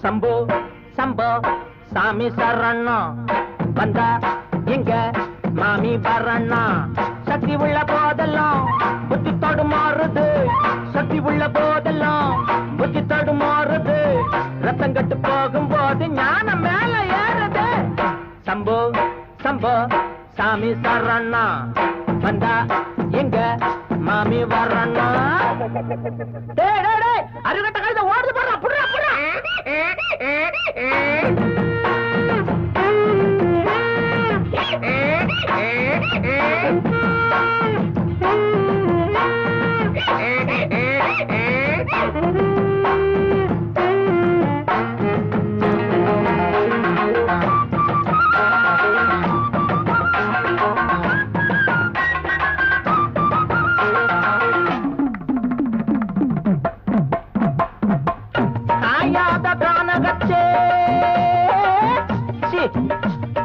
சம்போ சம்போ சாமி சரணம் வந்தா எங்க மாமி வரண்ணா சக்தி உள்ள போதெல்லாம் புத்தி தடுமாறுது சக்தி உள்ள போதெல்லாம் புத்தி தடுமாறுது ரத்தம் கட்டு போகும்போது ஞானம் மேல ஏறுது சம்போ சம்போ சாமி சரணா வந்தா எங்க மாமி வரண்ணா அருகட்ட கழுத ஓடுது போடுறா புடுறா புடுறா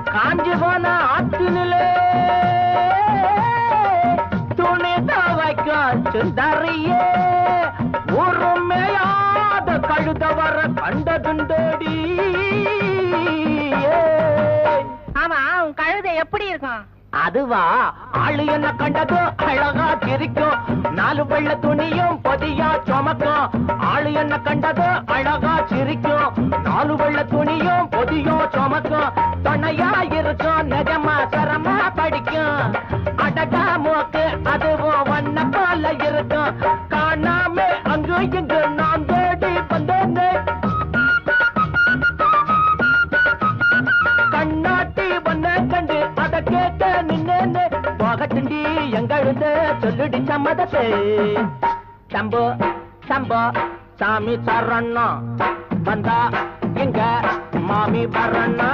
காஞ்சி போன ஆத்தினிலே துணி தவைக்க சுந்தரியே உரிமையாத கழுத வர கண்டதுண்டடி. ஆமா உன் கழுதை எப்படி இருக்கும்? அதுவா ஆளு என்ன கண்டதோ அழகா சிரிக்கும் நாலு வெள்ள துணியும் பொதியா சுமக்கும் ஆளு என்ன கண்டதோ அழகா சிரிக்கும் நாலு வெள்ள துணியும் பொதியும் சுமக்கும் துணையா இருக்கும் நிஜமா சரமா படிக்கும் அடகா மூக்கு அதுவும் வண்ண போல இருக்கும் காணாம அங்கு இங்கு நான் தேடி வந்தேன் கண்ணாட்டி வண்ண கண்டு அத கேட்ட நின்னே போகட்டுண்டி எங்கழுத சொல்லுடி சம்மதத்தை சம்போ சம்போ சாமி சரணா வந்தா எங்க மாமி வரண்ணா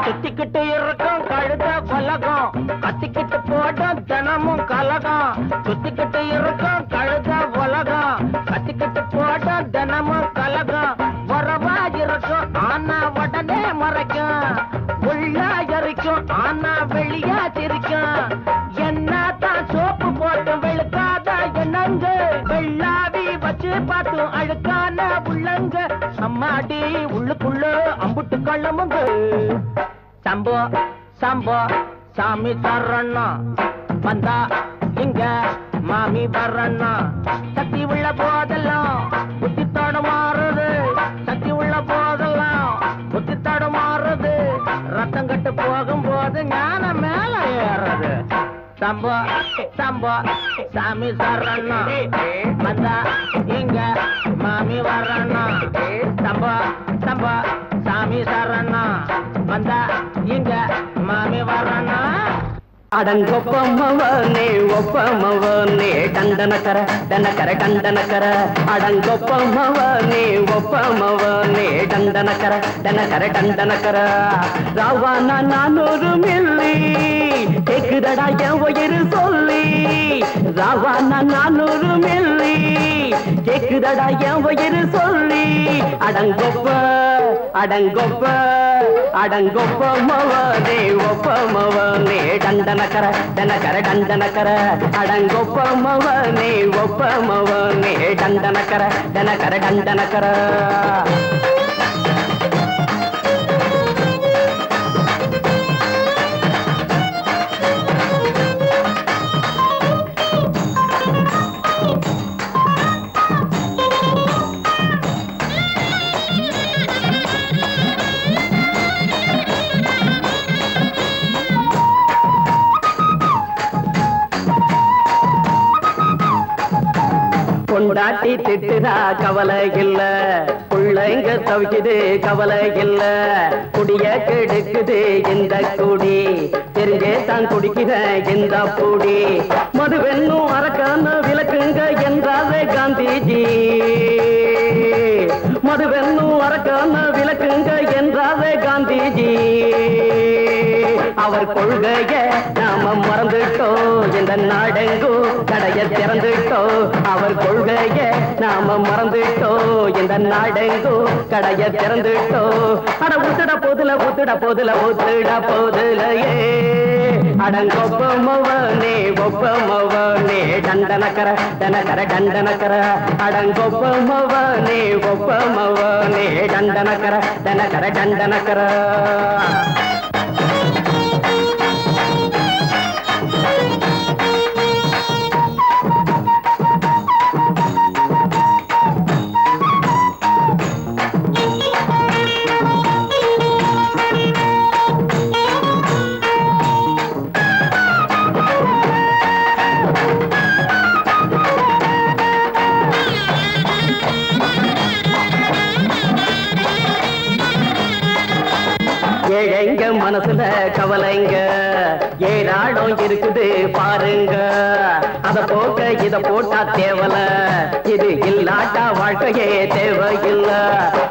சுத்திக்கிட்டு இருக்கும் கழுத கொலகம் கத்திக்கிட்டு போடும் தினமும் கலகம் சுத்திக்கிட்டு இருக்கும் கழுத உலகம் கத்திக்கிட்டு போடும் தினமும் கலகம் வரவா இருக்கும் ஆனா உடனே மறைக்கும் உள்ளா எரிக்கும் ஆனா வெளியா சிரிக்கும் என்னதான் சோப்பு போட்டு வெளுக்காத என்னங்க வெள்ளாவி வச்சு பார்த்து அழுக்கான உள்ளங்க அம்மாடி உள்ளுக்குள்ள அம்புட்டு கள்ளமுங்க சம்போ சம்போ சாமி சரணா வந்தா இங்க மாமி வரண்ணா சக்தி உள்ள போதெல்லாம் புத்தி தடுமாறுது சக்தி உள்ள போதெல்லாம் புத்தி தடுமாறுது ரத்தம் கட்டு போகும்போது ஞானம் மேல ஏறுது சம்போ சம்போ சாமி சரணா வந்தா இங்க மாமி வரண்ணா சம்போ சம்போ சாமி சரணா வந்தா இங்க மாமி வரண்ணா அடங்கொப்பமவனே ஒப்பமவனே டண்டனக்கர டனக்கர டண்டனக்கர அடங்கொப்பமவனே ஒப்பமவனே டண்டனக்கர டனக்கர டண்டனக்கர ராவானா 400 மில்லி கேக்குதடா என் உயிர் சொல்லி ராவானா 400 மில்லி கேக்குதடா என் உயிர் சொல்லி அடங்கொப்ப அடங்கொப்ப அடங்கொப்பமவனே ஒப்பமவனே டண்டனக்கர டனக்கர டண்டனக்கர அடங்கொப்பமவனே ஒப்பமவனே டண்டனக்கர டனக்கர டண்டனக்கர பொண்டாட்டி திட்டுதா கவலை இல்ல, புள்ளைங்க தவிக்குது கவலை இல்ல, குடிய கெடுக்குது இந்த குடி, தெரிஞ்சே தான் குடிக்கிற இந்த பூடி, மதுவென்னும் அரக்கான விளக்குங்க என்றாரே காந்திஜி, மதுவென்னும் அரக்கான விளக்குங்க என்றாரே காந்திஜி. அவர் கொள்கைய நாம மறந்துட்டோம், இந்த நாடெங்கோ கடைய திறந்துட்டோம். அவர் கொள்கைய நாம மறந்துட்டோம், இந்த நாடெங்கோ கடைய திறந்துட்டோம். அட ஊத்துட போதுல ஊத்துட போதுல ஊத்துட போதுலையே, அடங்கொப்பமவனே ஒப்பமவனே டண்டனக்கர டனக்கர டண்டனக்கர, அடங்கொப்பமவனே ஒப்பமவனே டண்டனக்கர டனக்கர டண்டனக்கர. ஏழைங்க மனசுல கவலைங்க ஏராளம் இருக்குது பாருங்க, அத போக்க இத போட்டா தேவல, இது இல்லாட்டா வாழ்க்கையே தேவையில்ல.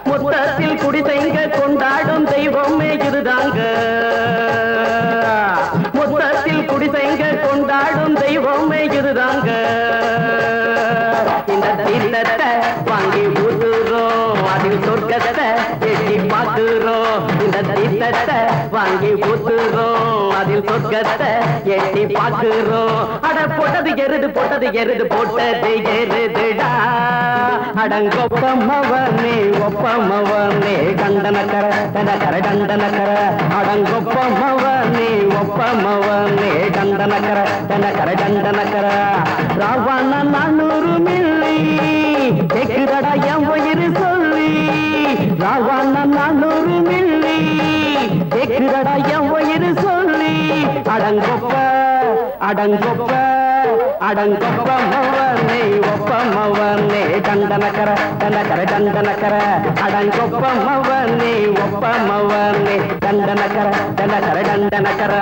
மொத்தத்தில் குடிசைங்க கொண்டாடும் தெய்வமே இதுதாங்க, மொத்தத்தில் குடிசைங்க கொண்டாடும் தெய்வமே இதுதாங்க. இந்த தீர்த்தத்தை வாங்கி ஊத்துறோம், அதில் சொர்க்கத்தை எட்டி பார்க்கிறோம். இந்த தீர்த்தத்தை வாங்கி ஊத்துறோம், அதில் சொர்க்கத்தை எட்டி பார்க்கிறோம். அட போட்டது எருது போட்டது எருது போட்டது எருதுடா, அடங்கொப்பமவனே ஒப்பமவனே டண்டனக்கர டனக்கர டண்டனக்கர, அடங்கொப்பமவனே ஒப்பமவனே டண்டனக்கர டனக்கர டண்டனக்கர. ராவண 400 மில்லி கேக்குதடா என் உயிர் சொல்லி, ராவண 400 மில்லி கேக்குதடா என் உயிர் சொல்லி, அடங்கொப்ப அடங்கொப்ப அடங்கொப்பமவனே ஒப்பமவனே டண்டனக்கர டனக்கர டண்டனக்கர, அடங்கொப்பமவனே ஒப்பமவனே டண்டனக்கர டனக்கர டண்டனக்கர.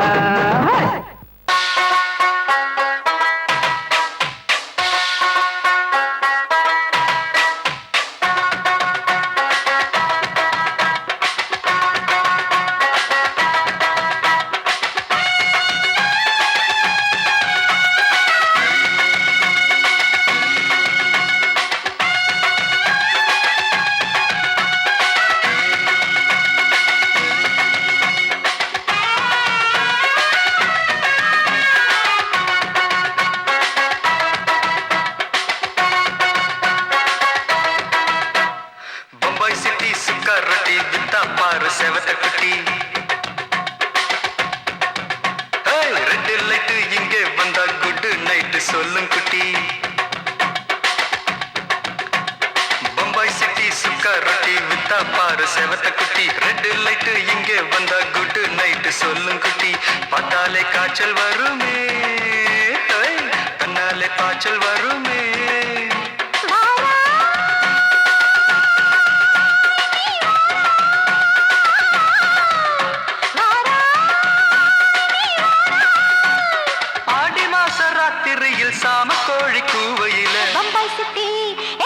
சொல்லும் குட்டி, பம்பாய் சிட்டி சுக்கா ரொட்டி வித்தா பாரு செவத்த குட்டி, ரெட் லைட் இங்கே வந்தா குட் நைட் சொல்லும் குட்டி. பார்த்தாலே காய்ச்சல் வருமே, கண்ணாலே காய்ச்சல் வருமே. சாம கோழி கூவையில பம்பாய் சிட்டி,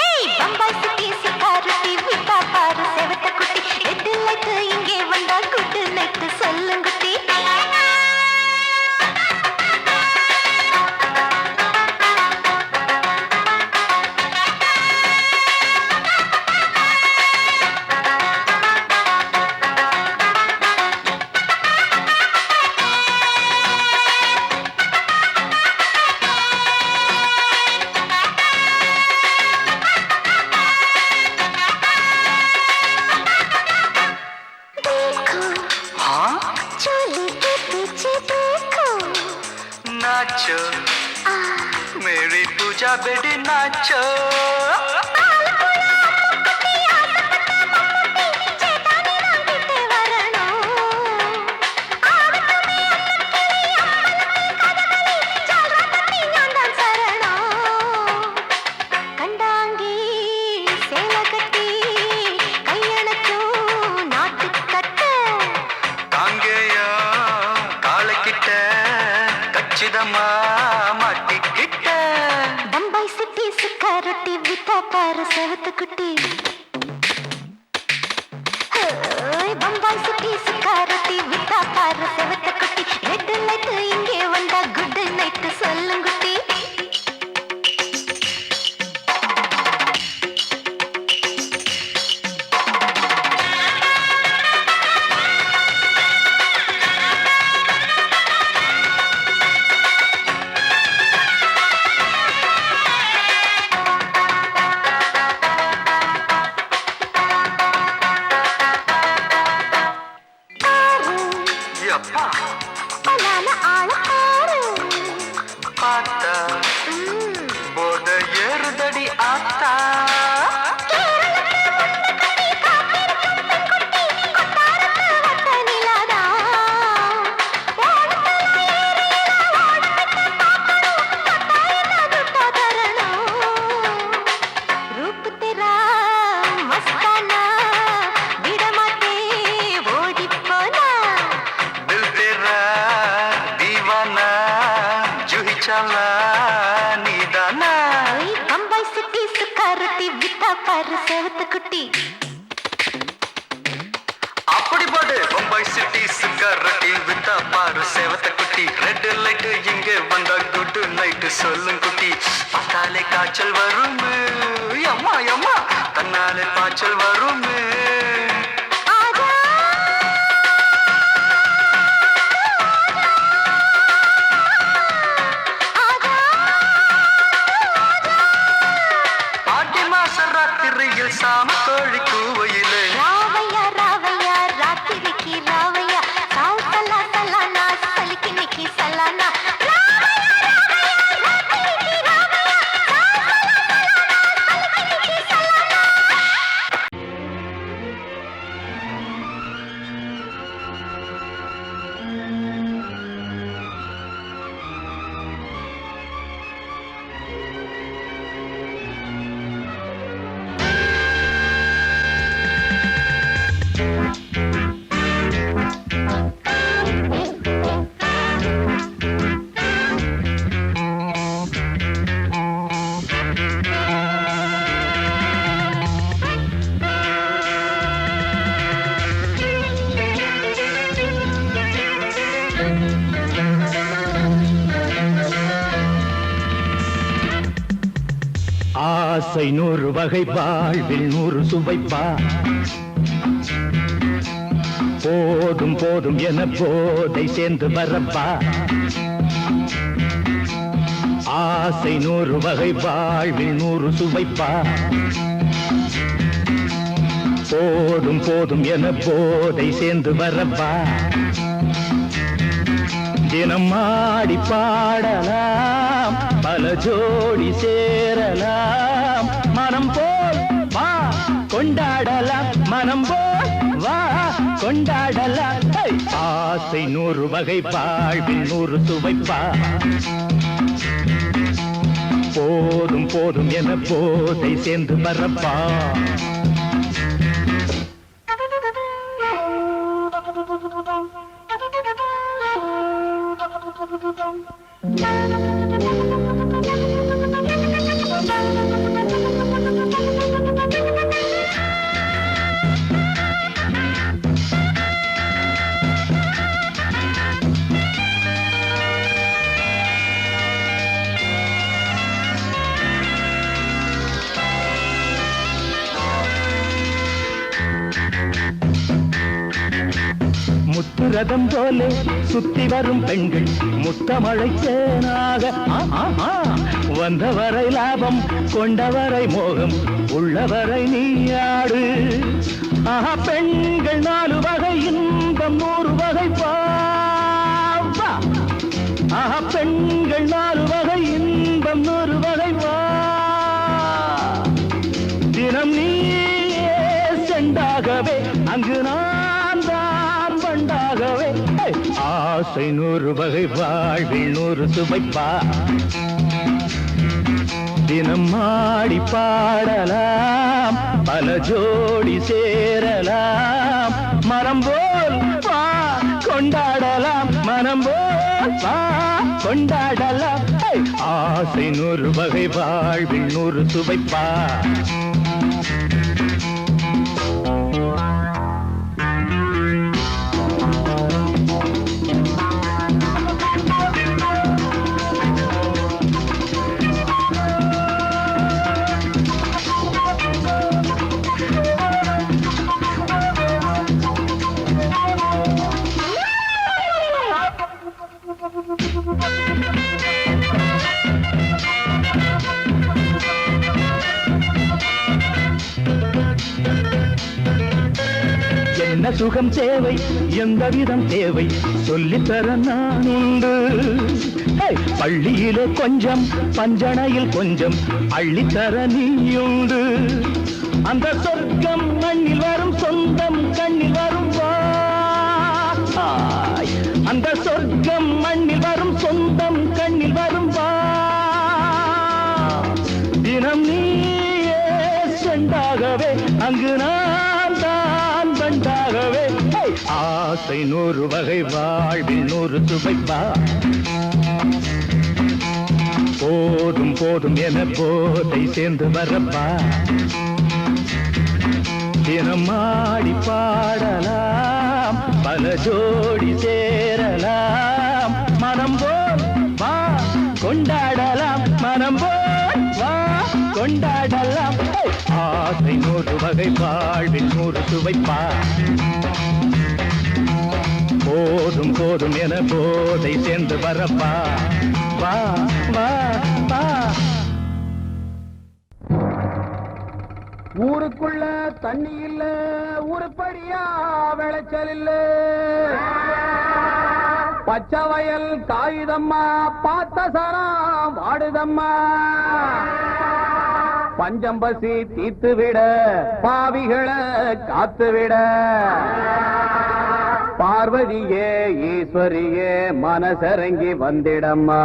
ஏய் பம்பாய் சிட்டி சிக்காருட்டி விட்டா பாரு செவத்த குட்டி, ரெட் லைட் இங்கே வந்தா குட் நைட் சொல்லுங்க குட்டி. नाचो मेरी पूजा बेटी नाचो, கண்டான் இதமா மாட்டிக்கிட்ட பம்பாய் சிட்டி சுக்கா ரொட்டி வித்தா பாரு செவத்து குட்டி பம்பாய் சிட்டி சுக்கா ரொட்டி வித்தா பாரு செவத்து குட்டி ரெட் லைட் இங்கே வந்தா குட் நைட் சொல்லுங்குட்டி பார்த்தா போத ஏறுதடி ஆத்தா குட்டி அப்படி போடு பம்பாய் சிட்டி சிக்காரட்டி வித்தா பாரு சேவத்த குட்டி ரெட் லைட் இங்கே வந்தா குட் நைட் சொல்லும் குட்டி பார்த்தாலே காய்ச்சல் வரும் அம்மா அம்மா தன்னாலே பாய்ச்சல் வரும் சாம கோழி கூவையிலே ராவையா ராவையா ராத்திரிக்கு ராவையா சால் சலா சலானா சலிக்கு நிக்கி சலானா ஆசை 100 வகை வாழ்வில் 100 சுவைப்பா போதும் போதும் என போதை சேர்ந்து வரப்பா ஆசை 100 வகை வாழ்வில் 100 சுவைப்பா போதும் போதும் என போதை சேர்ந்து வரப்பா தினம் ஆடி பாடலாம் பல ஜோடி சேரலாம் மனம் போல் வா கொண்டாடலாம் மனம் போல் வா கொண்டாடலாம் ஆசை 100 வகை வாழ்வில் 100 சுவைப்பா போதும் போதும் என போதை சேர்ந்து வரப்பா முத்துரதம் போலே சுத்தி வரும் பெண்கள் முத்தமழை தேனாக வந்தவரை லாபம் கொண்டவரை மோகம் உள்ளவரை நீயாடு பெண்கள் 4 வகை இன்பம் 100 வகை பாவா பெண்கள் 4 வகை இன்பம் 100 வகை வா தினம் நீயே செண்டாகவே அங்கு நான் தான் பண்டாகவே ஆசை 100 வகை வாழ்வில் 100 சுவைப்பா தினம் ஆடி பாடலாம் பல ஜோடி சேரலாம் மரம் போல் வா கொண்டாடலாம் மனம் போல் வா கொண்டாடலாம் ஆசை 100 வகை வாழ்வில் 100 சுவைப்பா என்ன சுகம் தேவை எந்த விதம் தேவை சொல்லித்தர நான் உண்டு பள்ளியிலே கொஞ்சம் பஞ்சணையில் கொஞ்சம் அள்ளித்தர நீயுண்டு அந்த சொர்க்கம் மண்ணில் வரும் சொந்தம் கண்ணில் வரும் வா அந்த சொர்க்கம் மண்ணில் வரும் சொந்தம் கண்ணில் வரும் வா தினம் நீயே செண்டாகவே அங்கு நான் தான் பண்டாகவே ஆசை 100 வகை வாழ்வில் 100 சுவைப்பா போதும் போதும் என போதை சேர்ந்து வரப்பா தினம் ஆடி பாடலாம் பல ஜோடி சேரலாம் மனம் போல் வா கொண்டாடலாம் மனம் போல் வா கொண்டாடலாம் ஆசை 100 வகை வாழ்வில் 100 சுவைப்பா போதும் போதும் என போதை சேர்ந்து வரப்பா வா வா வா ஊருக்குள்ள தண்ணி இல்ல ஊருப்படியா விளைச்சல் இல்ல பச்சை வயல் காயுதம்மா பார்த்த சரம் வாடுதம்மா பஞ்சம் பசி தீத்து விட பாவிகளை காத்து விட பார்வதியே ஈஸ்வரியே மனசரங்கி வந்திடம்மா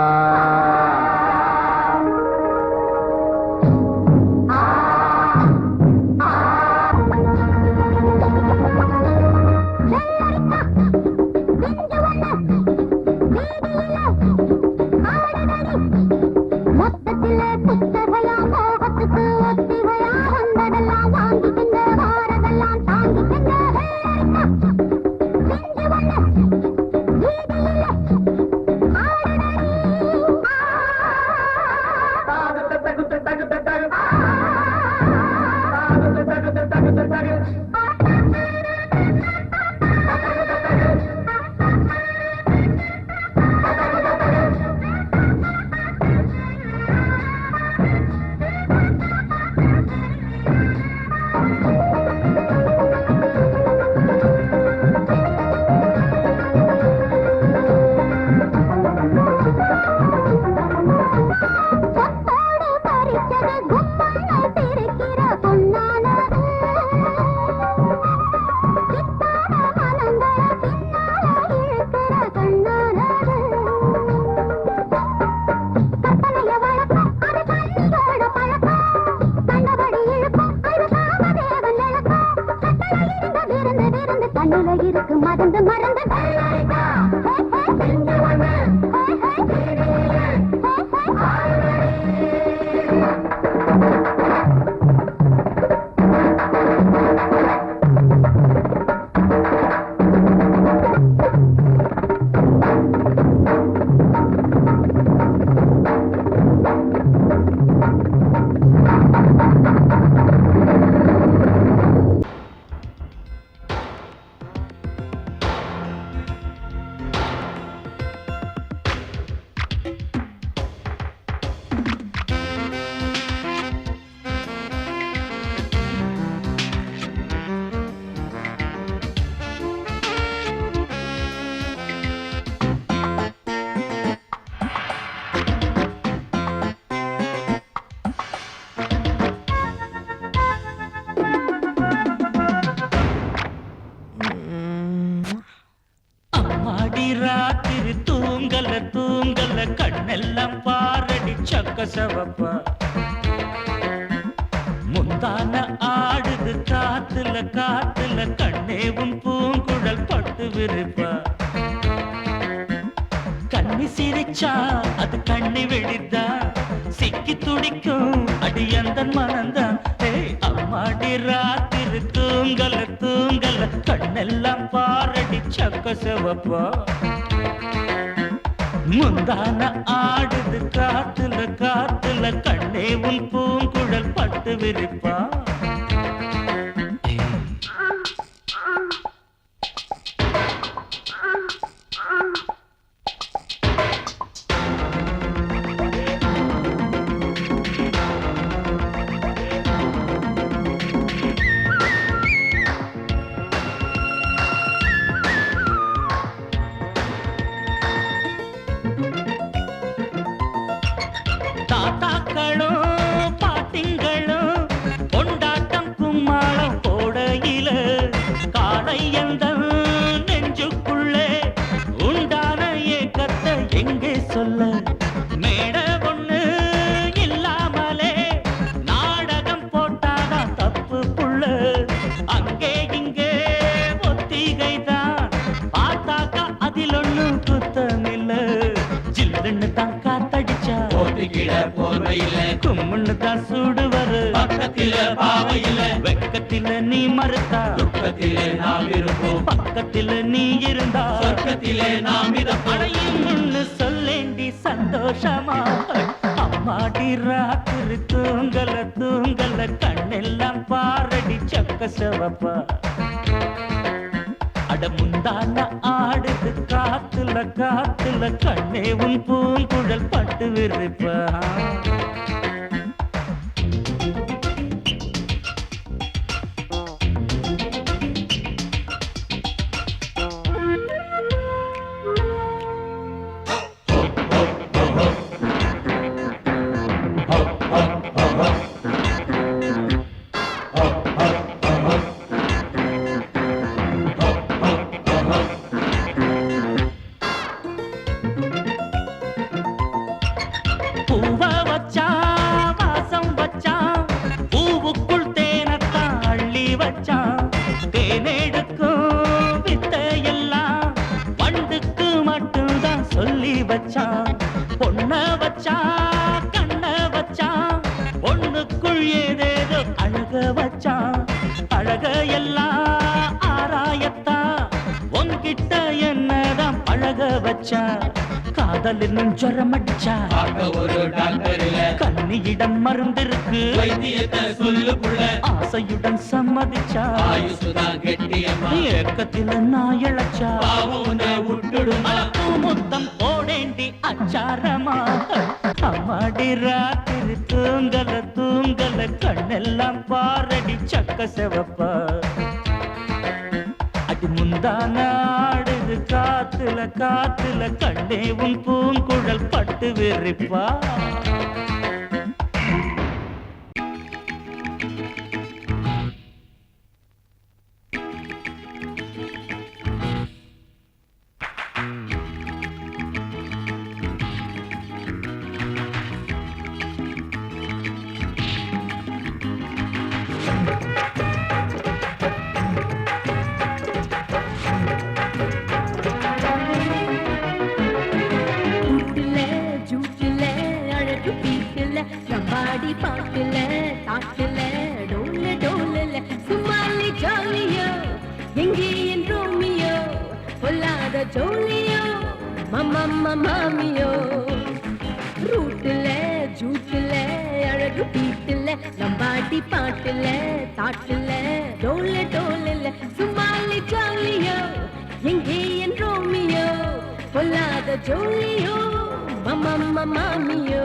மறந்து மறந்து தூங்கல கண்ணெல்லாம் பாரடி சக்க சவப்பா முந்தான ஆடுது காத்துல கண்ணேவும் பூங்குழல் பட்டு விருப்பா கண்ணி சிரிச்சா அது கண்ணி வெடித்தா சிக்கி துடிக்கும் அடி அந்த மனந்தான். அம்மாடி ராத்திரி தூங்கல தூங்கல கண்ணெல்லாம் பாரடி சக்க செவப்பா. முந்தான ஆடுது காத்துல காத்துல கண்ணே உன் பூங்குழல் பட்டு விரிப்பா. தாத்தாக்களும் பாட்டிங்களும் கொண்டாட்டம் கும்மாளம் போடையில காலை எந்த நெஞ்சுக்குள்ளே உண்டான ஏக்கத்தை எங்கே சொல்ல. மேட ஒண்ணு இல்லாமலே நாடகம் போட்டாதான் தப்பு புள்ள. அங்கே இங்கே ஒத்திகைதான் பார்த்தாக்கா அதில் ஒண்ணும் குத்தமில்ல. ஜில்லுன்னு தான் காத்தடிச்சா போர்வையில கும்முன்னு தான் சூடுவரு பக்கத்தில பாவையில. வெக்கத்தில நீ மறுத்தா துக்கத்திலே நாம் இருப்போம். பக்கத்தில நீ இருந்தா சொர்க்கத்திலே நாம் அடையும் சொல்லேண்டி சந்தோஷமா. அம்மாடி ராத்திரி தூங்கல தூங்கல கண்ணெல்லாம் பாரடி சக்க செவப்பா. அட முந்தான ஆடுது காத்துல காத்துல கண்ணே உன் பூங்குழல் பட்டு விரிப்பா. பூவ வச்சா வாசம் வச்சா பூவுக்குள் தேனத்தான் அள்ளி வச்சா. தேனெடுக்கும் வித்தையெல்லாம் வண்டுக்கு மட்டும்தான் சொல்லி வச்சா. பொண்ண வச்சா கண்ண வச்சா பொண்ணுக்குள் ஏதேதோ அழக வச்சா. அழக எல்லாம் ஆராயத்தா உன்கிட்ட என்னதான் பழக வச்சா. காதலின் ஜுரம் அடிச்சா ஒரு டாக்டர் இல்ல. கண்ணியிடம் மருந்திருக்கு வைத்தியத்தை சொல்லு புள்ள. ஆசையுடன் சம்மதிச்சா ஆயுசுதான் கெட்டியம்மா. ஏக்கத்தில நான் இழைச்சா விட்டுடும் முத்தம் போடேண்டி அச்சாரமா. அம்மாடி ராத்திரி தூங்கல தூங்கல கண்ணெல்லாம் பாரடி சக்க செவப்பா. அடி முந்தான ஆடுது காத்துல காத்துல கண்ணே உன் பூங்குழல் பட்டு விரிப்பா. பாடி பாட்டுல தாட்டுல டோல டோலல சும்மாலி ஜாலியோ எங்கே என் ரோமியோ பொல்லாத ஜோலியோ மம்மம்மா மாமியோ. ரூட்டுல ஜூட்டுல அழகு பீட்டுல நம்பாடி பாட்டுல தாட்டுல டோல டோலல சும்மாலி ஜாலியோ எங்கே என் ரோமியோ பொல்லாத ஜோலியோ மம்மம்மா மாமியோ.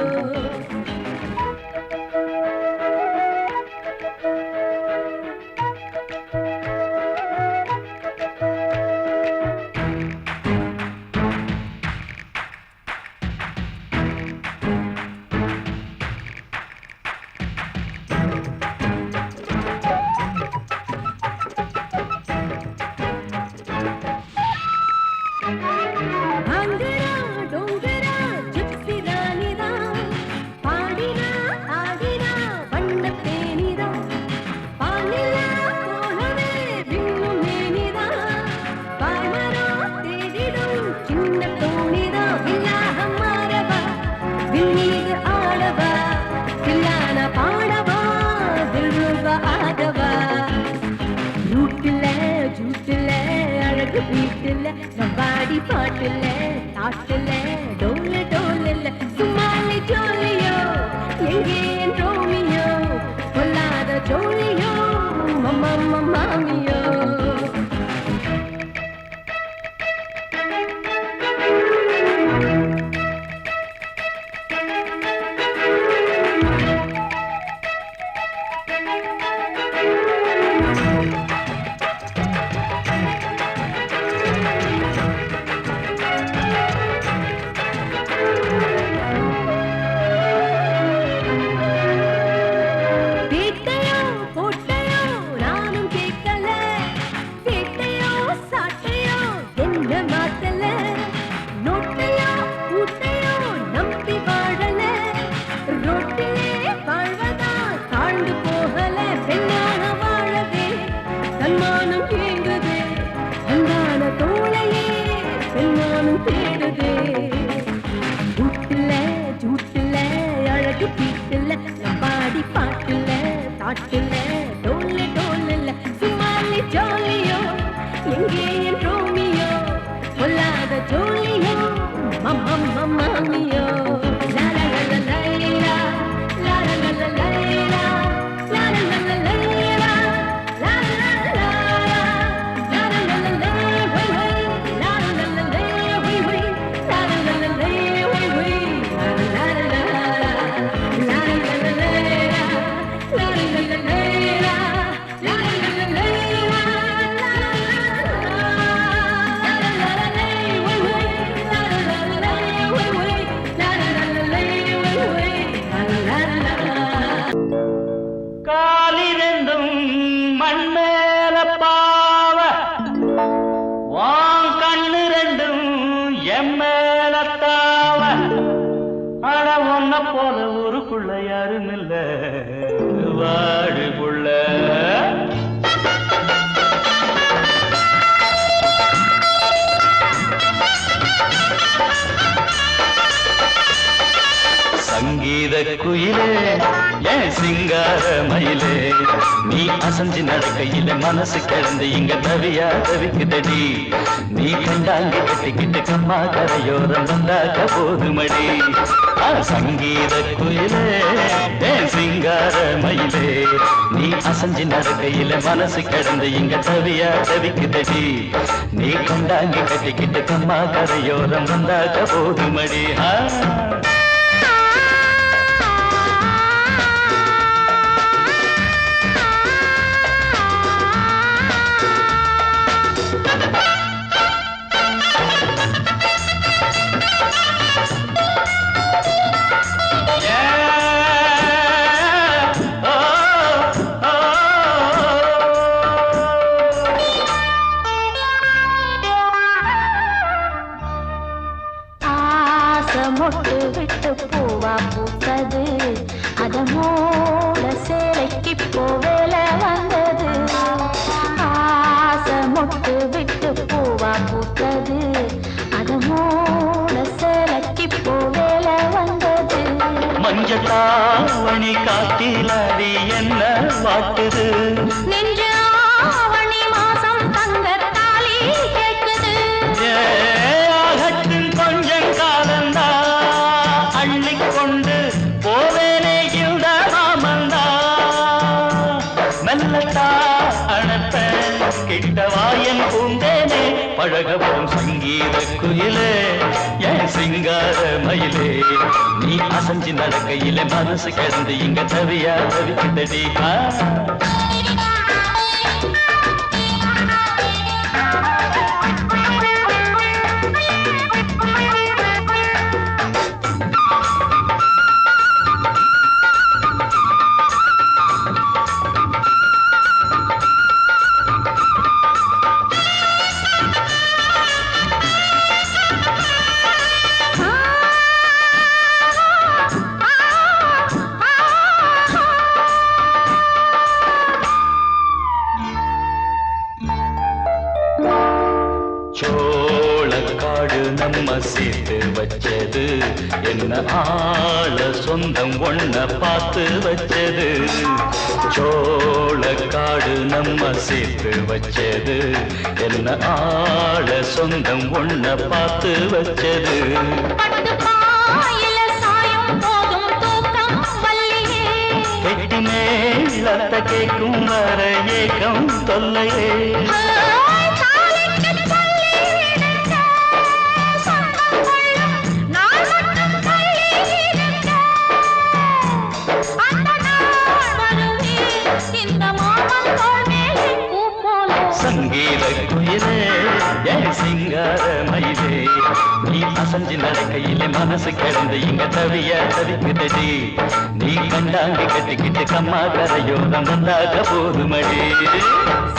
பாட்டுல தாட்டுல டோல டோல சும்மாலே ஜோலியோ எங்கே என் ரோமியோ பொல்லாத ஜோலியோ மாமியோ அசஞ்சு நடக்கையில மனசு கிடந்து இங்க தவியா தவிக்குதடி நீ கண்டாங்கி கட்டிக்கிட்டு கம்மா கரையோரம் வந்தாக்க போதுமடி சங்கீத குயிலே சிங்கார மயிலே நீ அசஞ்சு நடக்கையில மனசு கிடந்து இங்க தவியா தவிக்குதடி நீ கண்டாங்கி கட்டிக்கிட்டு கம்மா கரையோரம் வந்தாக்க போதுமடி மொட்டு விட்டு பூவா பூத்தது அதமோட சேலைக்கு போவேல வந்தது ஆசை மொட்டு விட்டு பூவா பூத்தது அதமோட சேலைக்கு போவேல வந்தது மஞ்சளாவணி காட்டிலாடி என்ன வாட்டுது நெஞ்சாவணி மாசம் தங்க தாலி கேட்குது கொஞ்சம் காலந்தா அள்ளிக்கொண்டு போவேனே இந்த மாமந்தா மெல்லட்டா அணப்ப கிட்டவாயன் பூந்தேனே பழகவும் சங்கீத குயிலே என் சிங்கார மயிலே நீ அசஞ்சு நடக்கையில மனசு கிடந்து இங்க தவியா தவிக்குதடி வச்சது என்ன ஆள சொந்தம் ஒண்ண பார்த்து வச்சது சோளக்காடு நம்ம சேர்த்து வச்சது என்ன ஆள சொந்தம் ஒண்ண பார்த்து வச்சது கெட்டி மேலத்த கேட்கும் வர ஏக்கம் தொல்லையே சங்கீத குயிலே என் சிங்கார மயிலே நீ அசஞ்சு நடக்கையிலே மனசு கிடந்து இங்க தவிய தவிக்குதடி நீ கண்டாங்கி கட்டிக்கிட்டு கம்மா கரையோரம் வந்தாக போதுமடி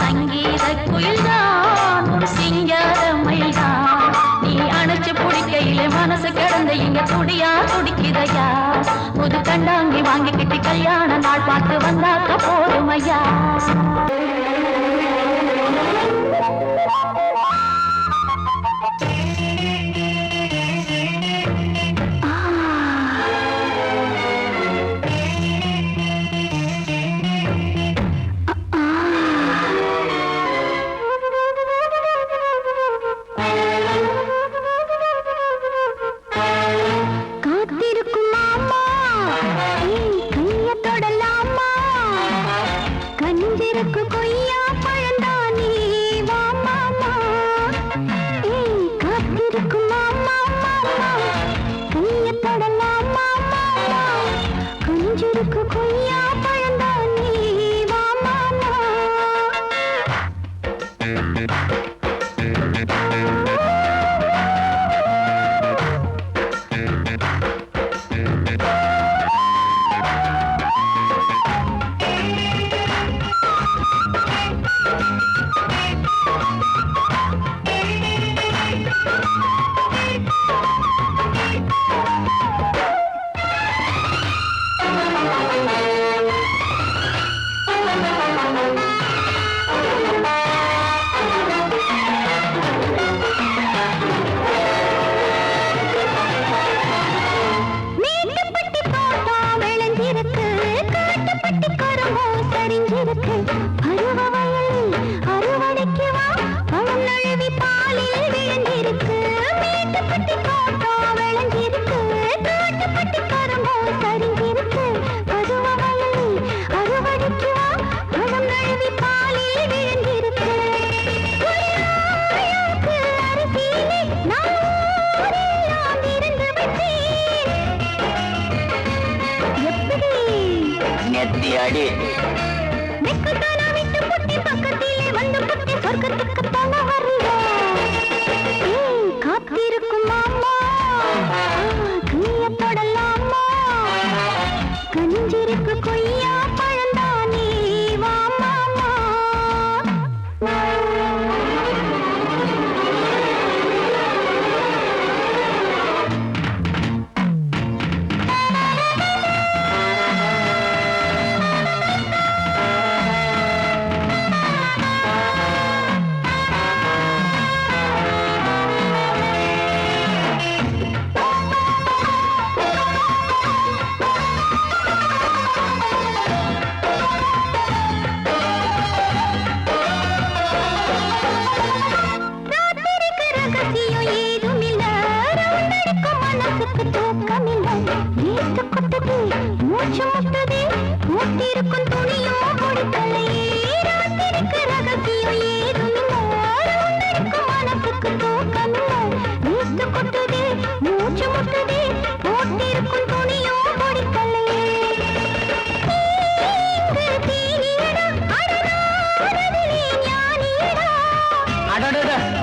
சங்கீத குயில்தான் ஒரு சிங்கார மயில்தான் நீ அணைச்சு பிடிக்கையிலே மனசு கிடந்து இங்க துடியா துடிக்குதையா புது கண்டாங்கி வாங்கிக்கிட்டு கல்யாண நாள் பார்த்து வந்தாக்க போதுமையா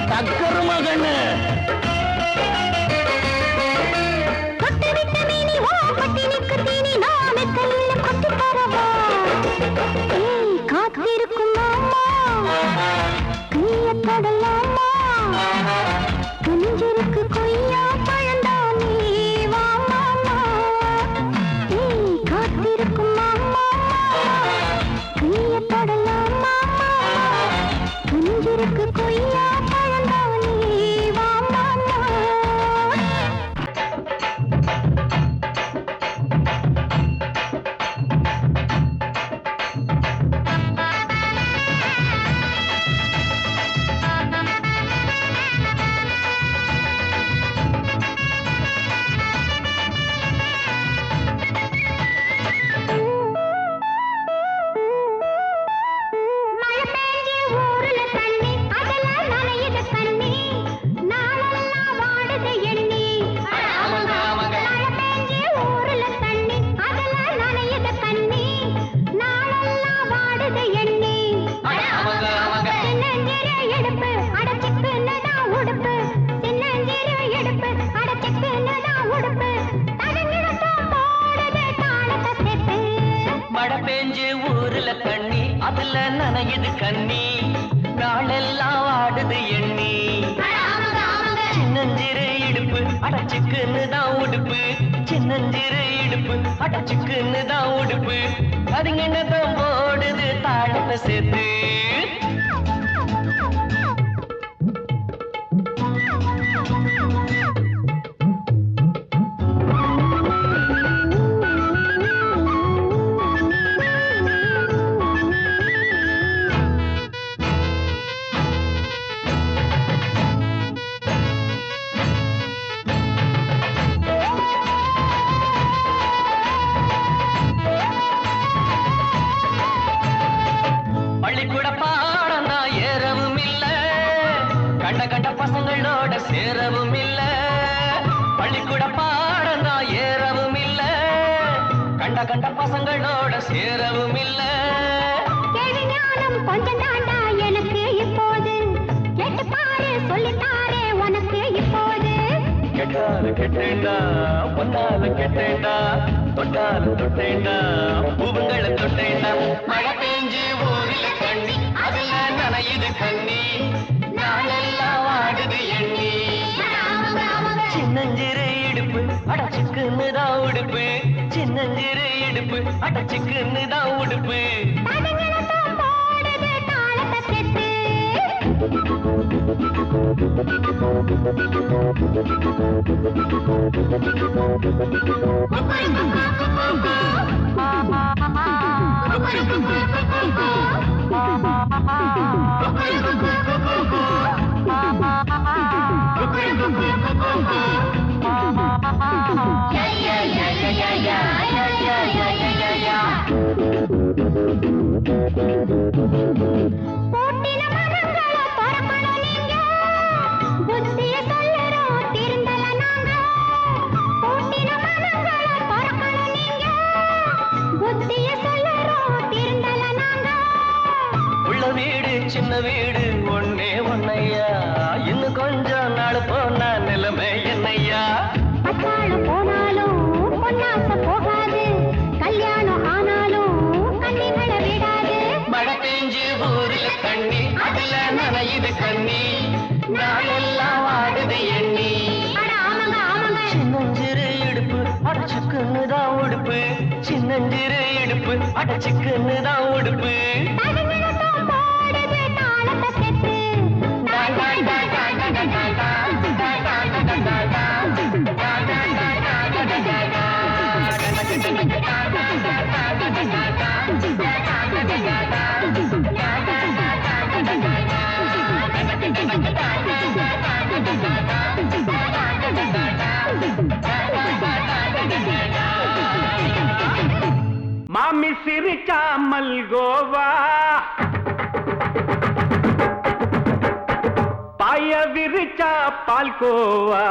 தக்கரு மகன் நனையுது கண்ணி நாளெல்லாம் ஆடுது எண்ணி சின்னஞ்சிறு இடுப்பு அடச்சுக்குன்னு தான் உடுப்பு சின்னஞ்சிறு இடுப்பு அடச்சுக்குன்னு தான் உடுப்பு அதுங்க என்னதான் போடுது தாழத்தை சேர்த்து பள்ளிக்கூட பாடம் தான் ஏறவும் இல்ல கண்ட கண்ட பசங்களோட சேரவும் இல்ல பள்ளிக்கூட பாடம் தான் ஏறவும் இல்ல கண்ட கண்ட பசங்களோட சேரவும் இல்ல கேள்வி ஞானம் கொஞ்சம் தாண்டா எனக்கு இப்போது கேட்டு பாரு சொல்லித்தாரே உனக்கு இப்போது கெட்டால கெட்டேண்டா பொன்னால கெட்டேண்டா தொட்டால தொட்டேண்டா பூவுங்களை தொட்டேண்டா மழை பெஞ்சு ஊரில் கண்ணி அதுல நனையுது கண்ணி நாளெல்லாம் ஆடுது எண்ணி சின்னஞ்சிறு இடுப்பு அடச்சுக்குன்னு தான் உடுப்பு சின்னஞ்சிறு இடுப்பு அடச்சுக்குன்னு தான் உடுப்பு போடுது தாளத்தை செத்து போட்டின மனங்களை பரப்பணும் நீங்க புத்திய சொல்லுறோம் திருந்தல நாங்க போட்டின மனங்களை பரப்பணும் நீங்க புத்திய சொல்லுறோம் திருந்தல நாங்க உள்ள வீடு சின்ன வீடு ஒன்னே ஒன்னையா இன்னும் கொஞ்சம் நாள் போனா நிலைமை என்னையா பட்டாளம் போனாலும் பொன்னாச போகாது கல்யாணம் ஆனாலும் கண்ணிகளை விடாது மழை பெஞ்சு ஊரில் தண்ணி அதுல நனையுது கண்ணி நாளெல்லாம் ஆடுது எண்ணி அட ஆமாங்க ஆமாங்க சின்னஞ்சிறு இடுப்பு அடச்சுக்குன்னு தான் உடுப்பு சின்னஞ்சிறு இடுப்பு அடச்சுக்குன்னு தான் உடுப்பு தடுங்கிடத்தான் போடுது தாளத்தை செத்து மாமி சிரிச்சா மல்கோவா பாய விரிச்சா பால்கோவா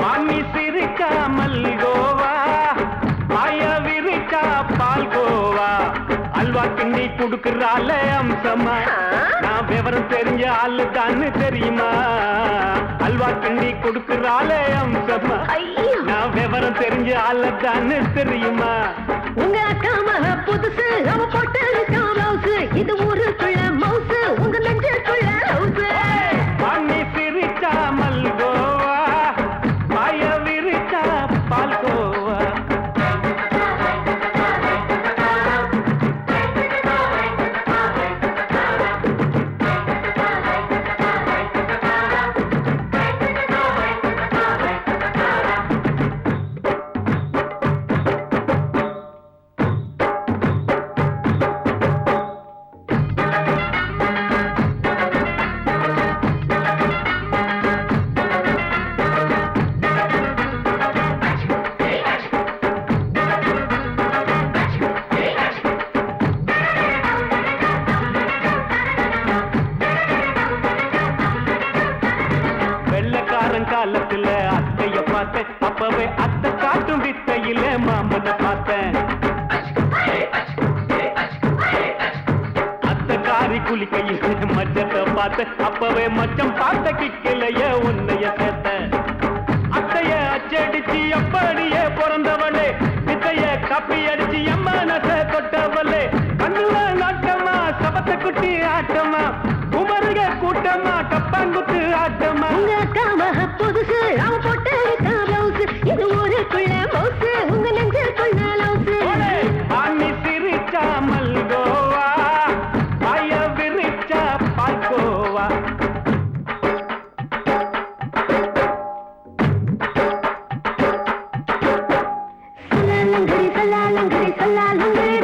மாமி சிரிச்சா மல்கோவா பாய விரிச்சா பால்கோவா அல்வா கிண்டி குடுக்கறால அம்சமா நான் விவரம் தெரிஞ்ச ஆளு தான்னு தெரியுமா அல்வா கிண்டி குடுக்கறால அம்சமா நான் விவரம் தெரிஞ்ச ஆளு தான்னு தெரியுமா உங்க அக்கா மக புதுசு அவ போட்டு பிளவுஸ் இது ஊருக்குள்ள மவுசு உங்க நெஞ்சுக்குள்ள ஹவுஸ் மாமி சிரிச்சா மல்கோவா பாய விரிச்சா பால்கோவா காலத்துல அத்தைய பார்த்த அப்பவே அத்தை காட்டும் வித்தையில மாமனை பார்த்த பார்த்து அப்பவே மச்சம் பார்த்த கிக்கலைய உன்னைய சேர்த்த அத்தைய அச்சடிச்சு அப்படியே பிறந்தவளே வித்தைய காப்பி அடிச்சு எம்மனச தொட்டவளே கண்ணுல நாட்டமா சபத்த குட்டி ஆட்டமா குமருக கூட்டமா கப்பாங்குத்து ஆட்டமா உங்க அக்காம புதுசு அவ போட்டு பிளவுஸ் இது ஊருக்குள்ள மவுசு உங்க நெஞ்சுக்குள்ள லவுசு ஆணி சிரிச்சா மல்கோவா பாய விரிச்சா பால்கோவா சல்லாலங்கடி சல்லாலங்கடி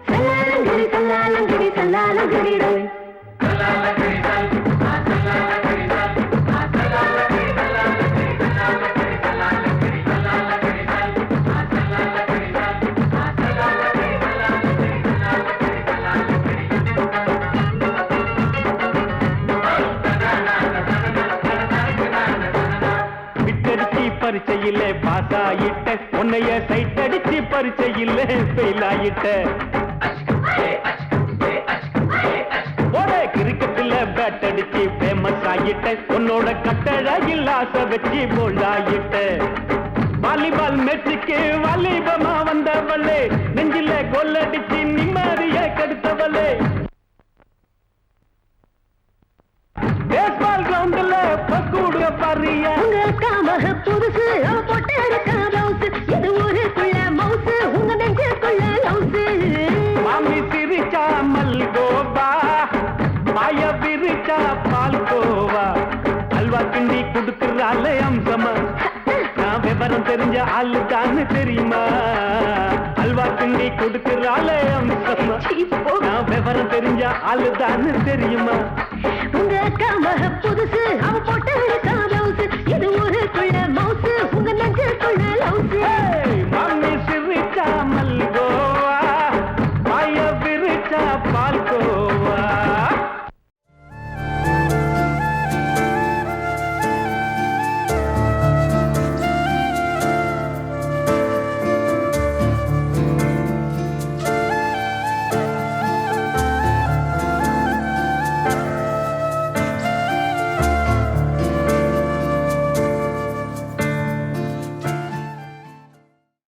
சல்லாலங்கடி சல்லாலங்கடி சல்லாலங்கடி பரிச்சையிலே பாசாயிட்ட உன்னைய சைட் அடிச்சு பரிச்சையிலே ஃபெயிலாயிட்ட ஒரே கிரிக்கெட்ல பேட் அடிச்சு ஃபேமஸ் ஆயிட்ட உன்னோட கட்டழகில் ஆசை வச்சு போல்ட் ஆயிட்ட வாலிபால் மேட்சுக்கு வாலிபமா வந்தவளே நெஞ்சில கோல் அடிச்சு நிம்மதிய கெடுத்தவளே பேஸ்பால் கிரவுண்ட்ல பக்கூடுக பாரியா உங்க அக்காம புதுசு அவ போட்டு பிளவுஸ் இது ஊருக்குள்ள மவுசு உங்க நெஞ்சுக்குள்ள லவுசு மாமி சிரிச்சா மல்கோவா மாய விரிச்சா பால்கோவா அல்வா கிண்டி குடுக்கறாளே அம்சமா நான் விவரம் தெரிஞ்ச ஆளு தான் தெரியுமா அல்வா கிண்டி குடுக்கறாளே அம்சமா நான் விவரம் தெரிஞ்ச ஆளு தான் தெரியுமா உங்க அக்காம புதுசு அவ போட்டு பிளவுஸ் இது ஊருக்குள்ள மவுசு உங்க நெஞ்சுக்குள்ள லவுசு